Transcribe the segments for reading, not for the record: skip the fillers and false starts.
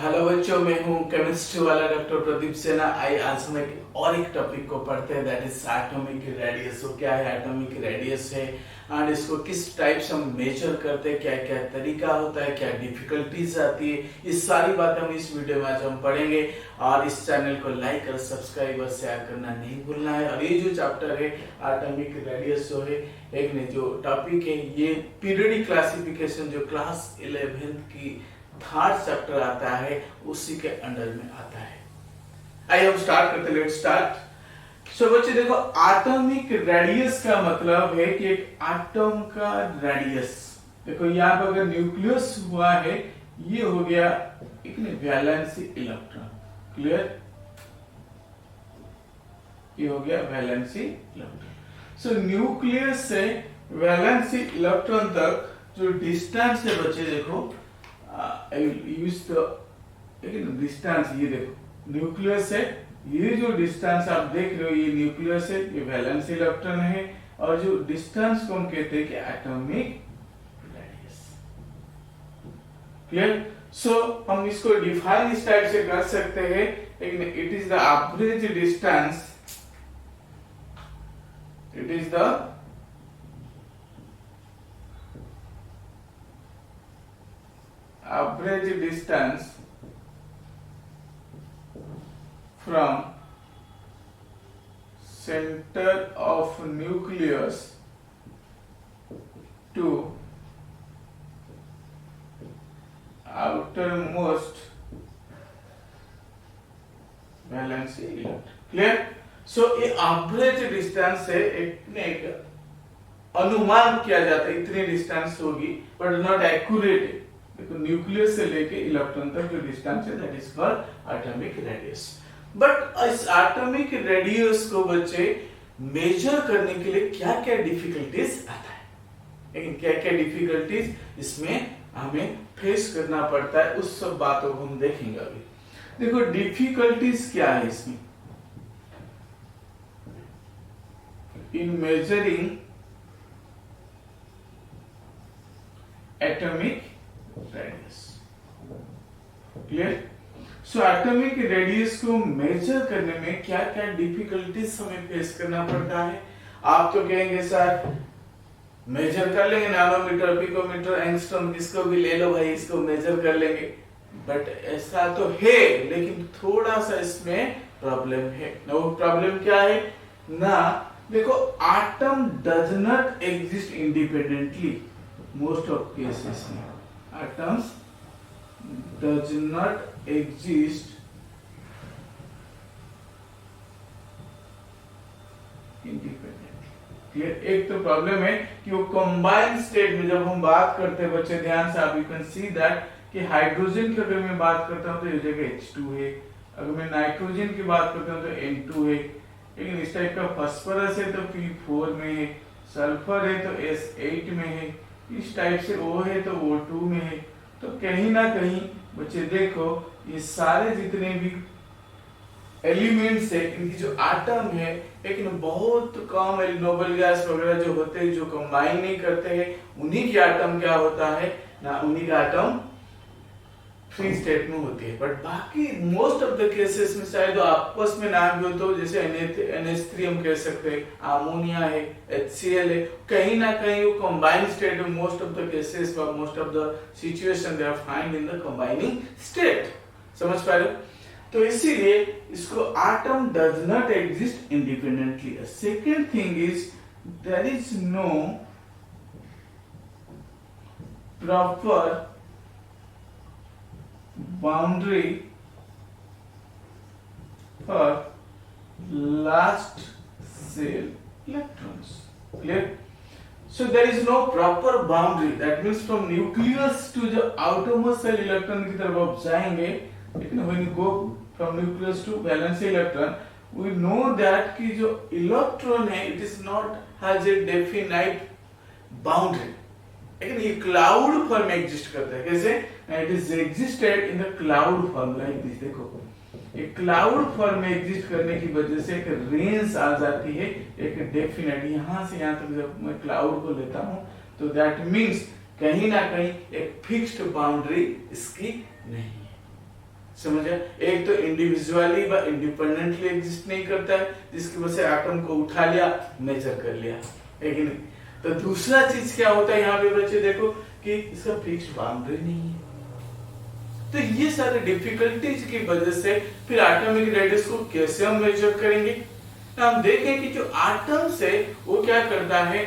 Hello बच्चों, मैं हूँ केमिस्ट्री वाला डॉक्टर प्रदीप सेना। आज हम एक टॉपिक को पढ़ते हैं, दैट इज एटॉमिक रेडियस। वो क्या है, एटॉमिक रेडियस है एंड इसको किस टाइप से हम मेजर करते हैं, क्या क्या तरीका होता है, क्या डिफिकल्टीज आती है, ये सारी बातें हम इस वीडियो में आज हम पढ़ेंगे। और इस चैनल को लाइक और सब्सक्राइब और शेयर करना नहीं भूलना है। और ये जो चैप्टर है एटॉमिक रेडियस जो है, एक ने जो टॉपिक है, ये पीरियडिक क्लासिफिकेशन जो क्लास 11th की थर्ड चैप्टर आता है उसी के अंडर में आता है। आइए हम स्टार्ट करते हैं, लेट्स स्टार्ट। सो बच्चे देखो, एटॉमिक रेडियस का मतलब है कि एक एटम का रेडियस। देखो यहाँ पर अगर न्यूक्लियस हुआ है, ये हो गया एक वैलेंसी इलेक्ट्रॉन। क्लियर, ये हो गया वैलेंसी इलेक्ट्रॉन। सो न्यूक्लियस से वैलेंसी इलेक्ट्रॉन तक जो डिस्टेंस है बच्चे, देखो यूज द डिस्टेंस। ये देखो न्यूक्लियस है, ये जो डिस्टेंस आप देख रहे हो, ये न्यूक्लियस है, ये वैलेंस इलेक्ट्रॉन है, और जो डिस्टेंस को हम कहते हैं कि एटॉमिक रेडियस। क्लियर। सो हम इसको डिफाइन इस टाइप से कर सकते हैं, it is the average distance, it is the average distance from center of nucleus to outermost valence electron. Clear? So ये एवरेज डिस्टेंस से एक अनुमान किया जाता है, इतनी डिस्टेंस होगी, बट नॉट एक्यूरेट। देखो न्यूक्लियस से लेके इलेक्ट्रॉन तक जो डिस्टेंस है, that is called atomic radius. But इस एटॉमिक रेडियस को बच्चे मेजर करने के लिए क्या क्या डिफिकल्टीज आता है, लेकिन क्या क्या डिफिकल्टीज इसमें हमें फेस करना पड़ता है, उस सब बातों को हम देखेंगे अभी। देखो डिफिकल्टीज क्या है इसमें, इन measuring atomic radius. Clear. So atomic radius को मेजर करने में क्या क्या डिफिकल्टीज हमें फेस करना पड़ता है। आप तो कहेंगे सर मेजर कर लेंगे, नैनोमीटर, पिकोमीटर, एंगस्ट्रॉम, किसको भी ले लो भाई, इसको मेजर कर लेंगे। बट ऐसा तो है, लेकिन थोड़ा सा इसमें प्रॉब्लम है। ना वो प्रॉब्लम क्या है ना, देखो atom does not exist independently. Most of cases में atoms does not exist independently। एक तो प्रॉब्लम है कि वो कंबाइंड स्टेट में जब हम बात करते हैं बच्चे, ध्यान से आप यू कैन सी दैट कि हाइड्रोजन की अगर मैं बात करता हूं तो इस जगह H2 है, अगर मैं नाइट्रोजन की बात करता हूं तो N2 है, लेकिन इस टाइप का फास्फोरस है तो P4 में है, सल्फर है तो S8 में है, इस टाइप से O है तो O2 में है। तो कहीं ना कहीं बच्चे देखो, ये सारे जितने भी एलिमेंट्स है, इनकी जो एटम है, लेकिन बहुत कम नोबल गैस वगैरह जो होते हैं, जो कंबाइन नहीं करते हैं, उन्हीं की एटम क्या होता है ना, उन्हीं का एटम फ्री स्टेट में होती है। बट बाकी मोस्ट ऑफ द केसेस में शायद आपस में ना भी हो, तो जैसे NH3 हम कह सकते हैं, अमोनिया है, HCl है, कहीं ना कहीं वो कंबाइंड स्टेट में most of the cases, most of the situation they are find in the combining state. समझ पा रहे हो? तो इसीलिए इसको atom does not exist independently. Second thing is there is no proper boundary for last cell electrons. Clear? So there is no proper boundary, that means from nucleus to the outermost cell electron की तरफ आप जाएंगे, लेकिन when you go from nucleus to valence electron, we know that कि जो electron है, it is not has a definite boundary, लेकिन ये क्लाउड फॉर्म में एग्जिस्ट करता है। कैसे? It is existed in the cloud form like this. देखो ये क्लाउड फॉर्म में एग्जिस्ट करने की वजह से एक रेंज आ जाती है, एक डेफिनेट, यहां से यहां तक जब मैं क्लाउड को लेता हूं तो दैट मींस कहीं ना कहीं एक फिक्स्ड बाउंड्री इसकी नहीं है। समझे? एक तो इंडिविजुअली व इंडिपेंडेंटली एग्जिस्ट नहीं करता है, जिसकी वजह से एटम को उठा लिया, मेजर कर लिया, है कि नहीं? तो दूसरा चीज क्या होता है यहाँ पे बच्चे देखो कि इसका फिक्स्ड बाउंड्री नहीं है। तो ये सारे डिफिकल्टीज की वजह से फिर एटॉमिक रेडियस को कैसे हम मेजर करेंगे? हम देखें कि जो एटम्स है वो क्या करता है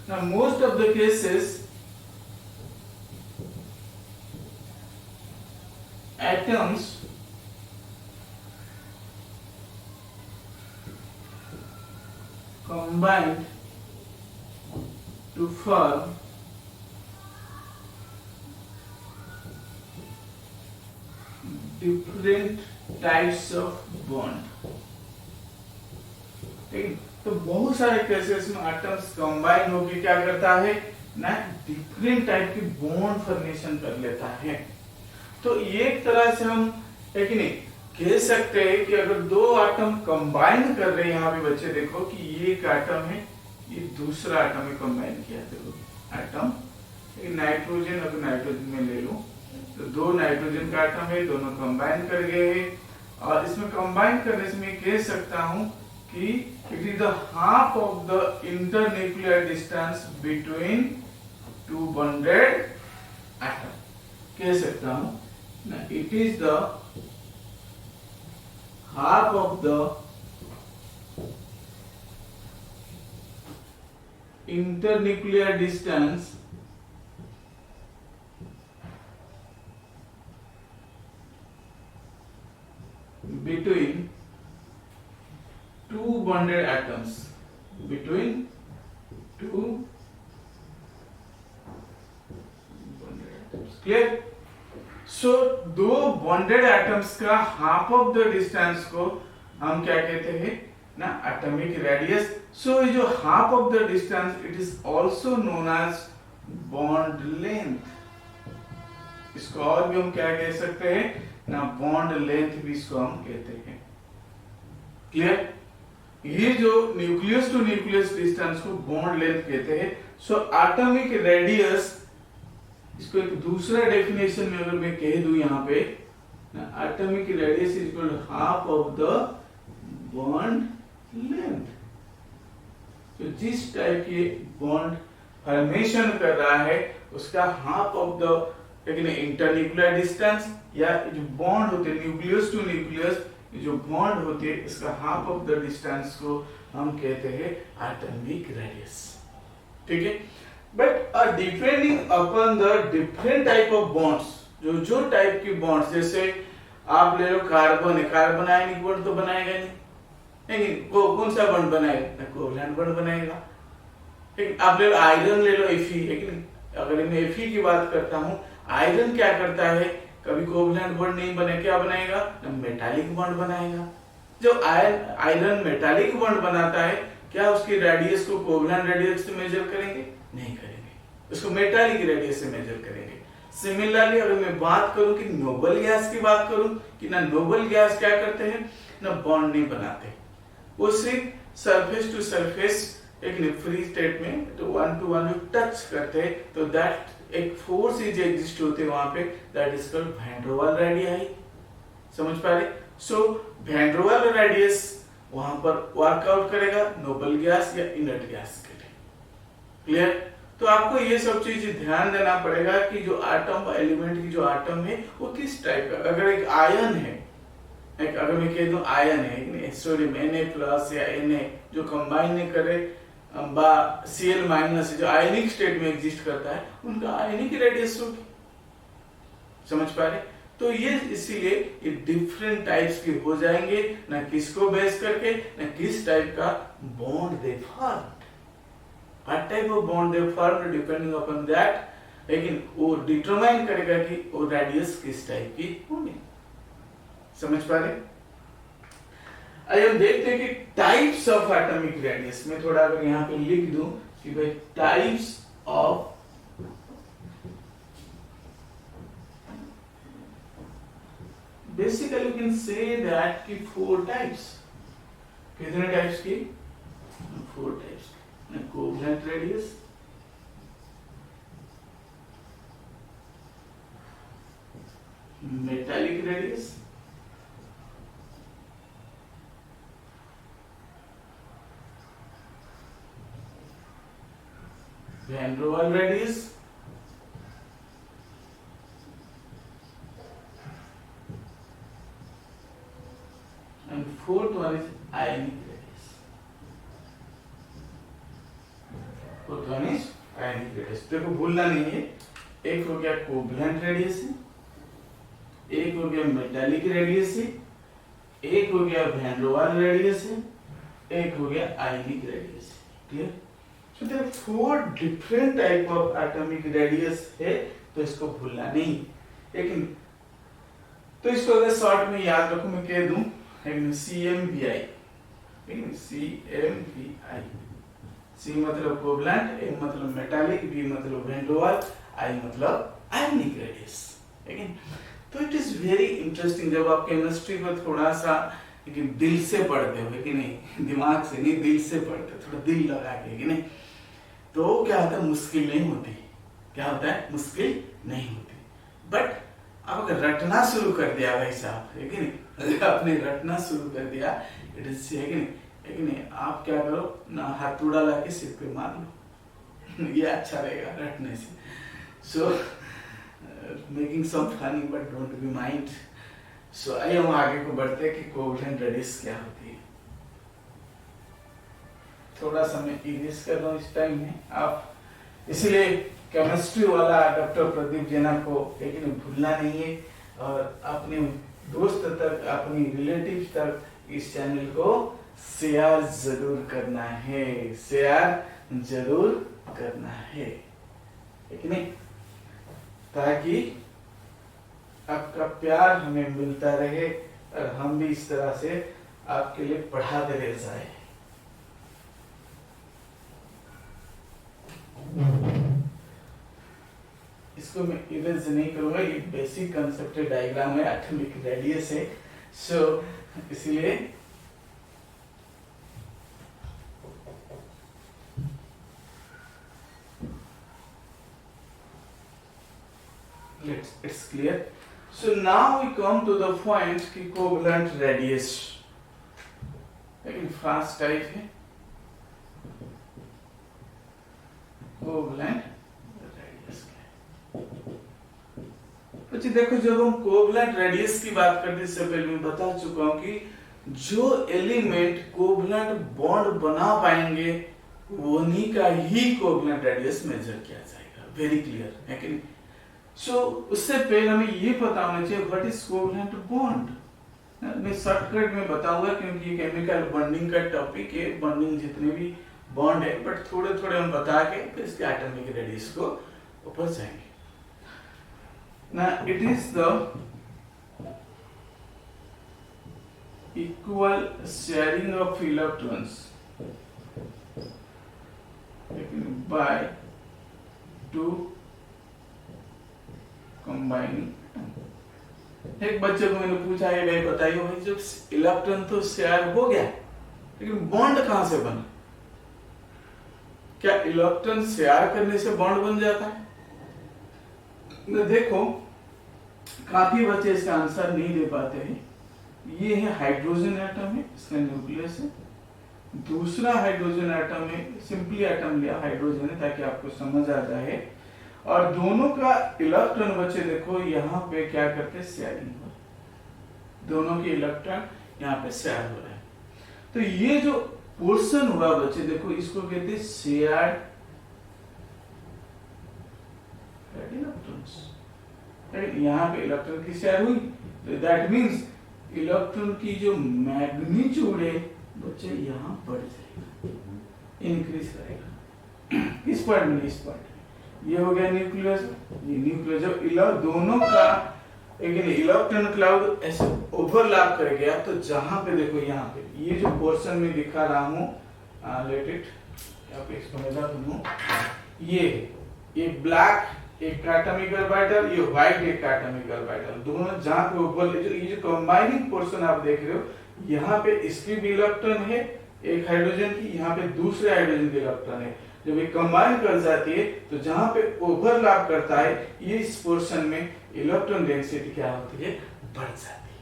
ना, most of the cases atoms combined to form different types of bond। ठीक, तो बहुत सारे केसेस में एटम्स कंबाइन होकर क्या करता है ना, डिफरेंट टाइप की बॉन्ड फॉर्मेशन कर लेता है। तो एक तरह से हम एक नहीं कह सकते हैं कि अगर दो एटम कंबाइन कर रहे हैं, यहाँ पे बच्चे देखो कि ये एक एटम है, ये दूसरा एटम है, कंबाइन किया देखो एटम, नाइट्रोजन अगर नाइट्रोजन में ले लो तो दो नाइट्रोजन का एटम है, दोनों कंबाइन कर गए हैं। और इसमें कंबाइन करने से मैं कह सकता हूं कि it is the half of the internuclear distance between two bonded atom, कह सकता हूं ना, it is the half of the internuclear distance between two bonded atoms, between two bonded atoms, clear? सो दो बॉन्डेड एटम्स का half of the distance को हम क्या कहते हैं ना, एटॉमिक रेडियस। सो ये जो half of the distance it is also known as bond length. इसको और भी हम क्या कह सकते हैं ना, बॉन्ड लेंथ भी इसको हम कहते हैं। क्लियर? ये जो न्यूक्लियस टू न्यूक्लियस डिस्टेंस को बॉन्ड लेंथ कहते हैं। सो एटॉमिक रेडियस, इसको एक दूसरा डेफिनेशन में अगर मैं कह दूं यहाँ पे, atomic radius is equal to half of the bond length. तो जिस टाइप की बॉन्ड फॉर्मेशन कर रहा है उसका half of the internuclear distance, या जो बॉन्ड होते हैं न्यूक्लियस टू न्यूक्लियस, जो बॉन्ड होते हैं इसका हाफ ऑफ द डिस्टेंस को हम कहते हैं एटॉमिक रेडियस। ठीक है? But depending upon the different type of bonds, जो टाइप की बॉन्ड्स, जैसे आप ले लो कार्बन है, कार्बन आयनिक बॉन्ड तो बनाएगा नहीं, लेकिन कौन सा बॉन्ड बनाएगा? कोवलेंट बॉन्ड बनाएगा। ठीक, आप ले लो आयरन, ले लो Fe, लेकिन अगर मैं Fe की बात करता हूं, आयरन क्या करता है, कभी कोवलेंट बॉन्ड नहीं बने, क्या बनाएगा? मेटालिक बॉन्ड बनाएगा। जब आयरन मेटालिक बॉन्ड बनाता है, क्या उसकी रेडियस को कोवलेंट रेडियस से मेजर करेंगे? नहीं करेंगे, उसको मेटालिक रेडियस से मेजर करेंगे। सिमिलरली अगर मैं बात करूं कि नोबल गैस की बात करूं कि ना, नोबल गैस क्या करते हैं ना, बॉन्ड नहीं बनाते, वो सिर्फ सरफेस टू सरफेस एक फ्री स्टेट में तो वन टू वन टच करते हैं, तो दैट एक फोर्स इज एग्जिस्ट होते हैं वहां पे, that is called van der वाल रेडियस। समझ पा रहे? सो वैन डर वाल रेडियस वहां पर वर्कआउट करेगा नोबल गैस या इनर्ट गैस के लिए। क्लियर? तो आपको ये सब चीज ध्यान देना पड़ेगा कि जो एटम एलिमेंट की जो एटम है वो किस टाइप का। अगर एक आयन है, एक अगर मैं कह दूं आयन है, सोडियम Na+ या Na जो कंबाइन नहीं करे Cl- जो आयनिक स्टेट में एग्जिस्ट करता है, उनका आयनिक रेडियस होगी। समझ पा रहे? तो ये इसीलिए ये डिफरेंट टाइप्स के हो जाएंगे, ना किसको बेस करके, ना किस टाइप का bond they form, what type of bond they formed depending upon that, लेकिन वो डिटरमाइन करेगा कि वो रेडियस किस टाइप की होगी। समझ पा रहे? आइए हम देखते हैं कि टाइप्स ऑफ एटॉमिक रेडियस में थोड़ा अगर यहाँ पे लिख दूं कि भाई types of basically you can say that कि 4 types, कितने टाइप्स की? 4 types. Covalent radius, metallic radius, van der Waals radius, and fourth one is ionic radius. Fourth one is ionic radius. देखो भूलना नहीं है, एक हो गया कोवलेंट रेडियस है, एक हो गया मेटालिक रेडियस है, एक हो गया वैन डर वाल्स रेडियस है, एक हो गया आयनिक रेडियस है। Clear? So there are four different type of atomic radius है, तो इसको भूलना नहीं। लेकिन तो इसको अगर शॉर्ट में याद रखो, मैं कह दूं CMVI, CMVI, C मतलब कोवलेंट, M मतलब मेटालिक, V मतलब वैन डर वाल्स, I मतलब आयनिक रेडियस। लेकिन तो इट इज वेरी इंटरेस्टिंग जब आप केमिस्ट्री को थोड़ा सा लेकिन दिल से पढ़ते हो कि नहीं, दिमाग से नहीं, दिल से पढ़ते हो, थोड़ा दिल लगा के कि नहीं, तो क्या होता है, मुश्किल नहीं होती। क्या होता है, मुश्किल नहीं होती। बट आप अगर रटना शुरू कर दिया भाई साहब, है कि नहीं, अगर आपने रटना शुरू कर दिया, इट इज है कि नहीं, आप क्या करो ना, हथौड़ा ला के सिर पे मार लो ये अच्छा रहेगा रटने से। So making some funny but don't be mind. So आइए हम आगे को बढ़ते हैं कि कोवलेंट रेडियस क्या होती है। थोड़ा सा मैं इरेज कर रहा हूँ इस टाइम में, आप इसलिए केमिस्ट्री वाला डॉक्टर प्रदीप जेना को लेकिन भूलना नहीं है, और अपने दोस्त तक, अपनी रिलेटिव तक इस चैनल को शेयर जरूर करना है, शेयर जरूर करना है कि नहीं, ताकि आपका प्यार हमें मिलता रहे और हम भी इस तरह से आपके लिए पढ़ाते रह जाए। इसको मैं इरेज नहीं करूंगा, ये बेसिक कंसेप्ट है, डायग्राम है, एटॉमिक रेडियस है। सो इसलिए it's clear. So now we come to the point कि कोवलेंट रेडियस, लेकिन फास्ट टाइप है कोवलेंट रेडियस। अच्छा देखो, जब हम कोवलेंट रेडियस की बात करते हैं, इससे पहले मैं बता चुका हूं कि जो एलिमेंट कोवलेंट बॉन्ड बना पाएंगे उन्हीं का ही कोवलेंट रेडियस मेजर किया जाएगा। वेरी क्लियर है कि नहीं? उससे पहले हमें ये पता होना चाहिए व्हाट इज कोवलेंट बॉन्ड। मैं शॉर्टकट में बताऊंगा क्योंकि केमिकल बॉन्डिंग का टॉपिक है, बॉन्डिंग जितने भी बॉन्ड है, बट थोड़े थोड़े हम बता के फिर इसके एटॉमिक रेडियस को ऊपर जाएंगे। ना it is the equal sharing of electrons by two combining. एक बच्चे को मैंने पूछा है, भाई बताइए भाई जब इलेक्ट्रॉन तो शेयर हो गया लेकिन बॉन्ड कहां से बना? क्या इलेक्ट्रॉन शेयर करने से बॉन्ड बन जाता है? देखो काफी बच्चे इसका आंसर नहीं दे पाते हैं। ये है हाइड्रोजन एटम है, इसका न्यूक्लियस है। दूसरा हाइड्रोजन एटम है, सिंपली एटम लिया हाइड्रोजन है ताकि आपको समझ आ जाए। और दोनों का इलेक्ट्रॉन बच्चे देखो यहाँ पे क्या करते हैं, शेयरिंग हो रहा है। दोनों के इलेक्ट्रॉन यहाँ पे शेयर हो रहा है। तो ये जो पोर्शन हुआ बच्चे देखो, इसको कहते हैं शेयर्ड इलेक्ट्रॉन्स। यहाँ पे इलेक्ट्रॉन की शेयर हुई, तो दैट मींस इलेक्ट्रॉन की जो मैग्नीट्यूड है बच्चे यहाँ बढ़ जाएगा, इंक्रीज करेगा। किस पॉइंट में? इस पॉइंट में। ये हो गया न्यूक्लियस। ये न्यूक्लियस जब दोनों का इलेक्ट्रॉन क्लाउड ऐसे ओवरलैप कर गया, तो जहां पे देखो यहाँ पे ये जो पोर्शन में दिखा रहा हूँ, लेट इट यहाँ पे इसको मैं रख दूं, ये ब्लैक एक एटॉमिक ऑर्बिटल, ये व्हाइट एक एटॉमिक ऑर्बिटल, दोनों जहां पे ऊपर ये जो कंबाइनिंग पोर्शन आप देख रहे हो, यहाँ पे इसकी भी इलेक्ट्रॉन है एक हाइड्रोजन की, यहाँ पे दूसरे हाइड्रोजन की इलेक्ट्रॉन है। जब ये कंबाइन कर जाती है तो जहां पे ओवरलैप करता है ये इस पोर्शन में, इलेक्ट्रॉन डेंसिटी क्या होती है, बढ़ जाती है।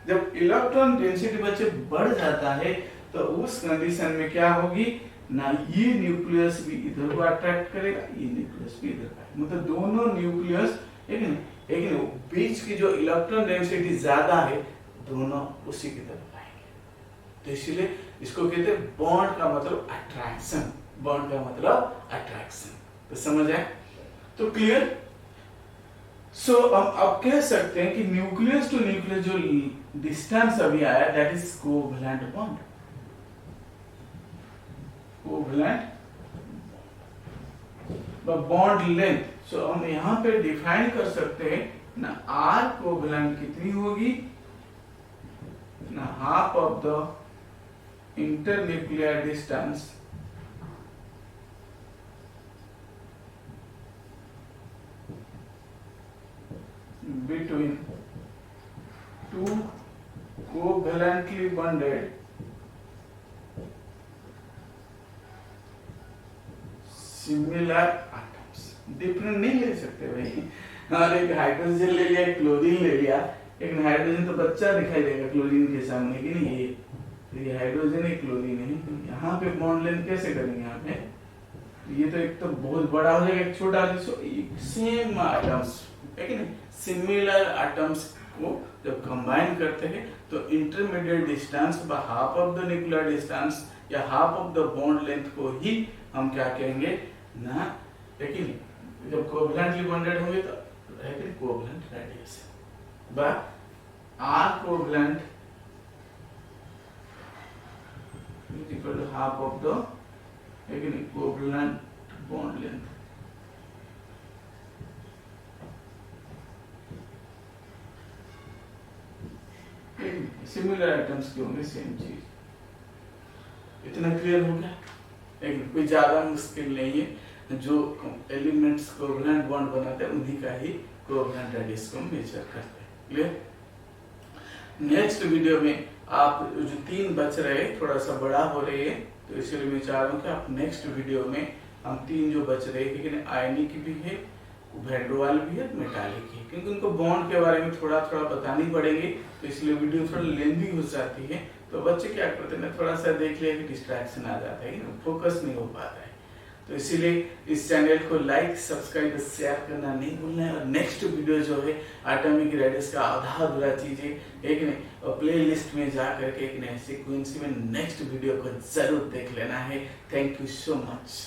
जब इलेक्ट्रॉन डेंसिटी बच्चे बढ़ जाता है तो उस कंडीशन में क्या होगी ना, ये न्यूक्लियस भी इधर को अट्रैक्ट करेगा, ये न्यूक्लियस भी इधर का, मतलब दोनों न्यूक्लियस एक बीच की जो इलेक्ट्रॉन डेंसिटी ज्यादा है दोनों उसी की तरफ आएंगे। तो इसीलिए इसको कहते हैं बॉन्ड का मतलब अट्रैक्शन, बॉन्ड का मतलब अट्रैक्शन। तो समझ आए? तो क्लियर। सो हम अब कह सकते हैं कि न्यूक्लियस टू न्यूक्लियस जो डिस्टेंस अभी आया that is covalent bond, covalent bond length. So हम यहां पे डिफाइन कर सकते हैं ना, आर कोवैलेंट कितनी होगी ना, half of the internuclear distance between two covalently bonded similar atoms। Different नहीं ले सकते भाई, और एक हाइड्रोजन ले लिया, एक क्लोरीन ले लिया, एक हाइड्रोजन तो बच्चा दिखाई देगा क्लोरीन के सामने कि नहीं, ये हाइड्रोजन है, क्लोरीन है। यहाँ पे बॉन्ड लेंथ कैसे करेंगे यहाँ पे, ये तो एक तो बहुत बड़ा हो जाएगा, एक छोटा, सेम एटम्स है कि नहीं, सिमिलर एटम्स को जब कंबाइन करते हैं तो intermediate distance half of the nuclear distance या half of the bond length को ही हम क्या कहेंगे ना, लेकिन जब कोवैलेंटली बॉन्डेड होंगे तो लेकिन कोवैलेंट रेडियस बा R covalent is equal to half of the लेकिन covalent bond length. Similar items के होंगे, सेम चीज। इतना क्लियर हो गया? लेकिन कोई ज्यादा मुश्किल नहीं है, जो एलिमेंट्स कोवैलेंट बॉन्ड बनाते हैं उन्हीं का ही कोवैलेंट रेडियस को मेजर करते हैं। क्लियर? नेक्स्ट वीडियो में आप जो 3 बच रहे थोड़ा सा बड़ा हो रहे हैं, तो इसलिए मैं चाह रहा हूँ कि आप नेक्स्ट वीडियो में हम 3 जो बच रहे हैं, लेकिन आयनिक भी है, वैंड्रोवाल भी है, मेटालिक है, क्योंकि उनको बॉन्ड के बारे में थोड़ा थोड़ा बतानी पड़ेगी, तो इसलिए वीडियो थोड़ा लेंदी हो जाती है। तो बच्चे क्या करते हैं, थोड़ा सा देख लिया कि डिस्ट्रैक्शन आ जाता है, फोकस नहीं हो पाता है। तो इसीलिए इस चैनल को लाइक, सब्सक्राइब, शेयर करना नहीं भूलना है। और नेक्स्ट वीडियो जो है एटॉमिक रेडियस का आधा अधूरा चीजें एक नहीं, और प्ले लिस्ट में जा करके एक नए सीक्वेंस में नेक्स्ट वीडियो को जरूर देख लेना है। Thank you so much.